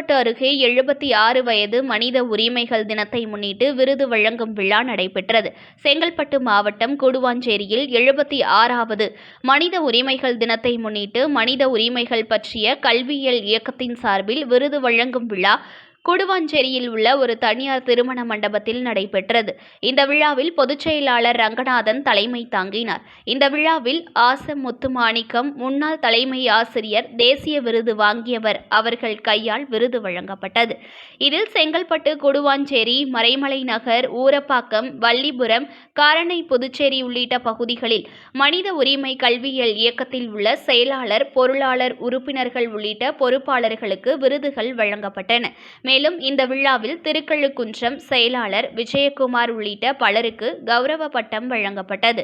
செங்கல்பட்டு அருகே 76 வயது மனித உரிமைகள் தினத்தை முன்னிட்டு விருது வழங்கும் விழா நடைபெற்றது. செங்கல்பட்டு மாவட்டம் கூடுவாஞ்சேரியில் 76வது மனித உரிமைகள் தினத்தை முன்னிட்டு மனித உரிமைகள் பற்றிய கல்வியியல் இயக்கத்தின் சார்பில் விருது வழங்கும் விழா கூடுவாஞ்சேரியில் உள்ள ஒரு தனியார் திருமண மண்டபத்தில் நடைபெற்றது. இந்த விழாவில் பொதுச் செயலாளர் ரங்கநாதன் தலைமை தாங்கினார். இந்த விழாவில் முத்துமாணிக்கம் முன்னாள் தலைமை ஆசிரியர் தேசிய விருது வாங்கியவர் அவர்கள் கையால் விருது வழங்கப்பட்டது. இதில் செங்கல்பட்டு கூடுவாஞ்சேரி மறைமலை நகர் ஊரப்பாக்கம் வள்ளிபுரம் காரணை புதுச்சேரி உள்ளிட்ட பகுதிகளில் மனித உரிமை கல்வியியல் இயக்கத்தில் உள்ள செயலாளர் பொருளாளர் உறுப்பினர்கள் உள்ளிட்ட பொறுப்பாளர்களுக்கு விருதுகள் வழங்கப்பட்டன. மேலும் இந்த விழாவில் திருக்கழுக்குன்றம் செயலாளர் விஜயகுமார் உள்ளிட்ட பலருக்கு கௌரவ பட்டம் வழங்கப்பட்டது.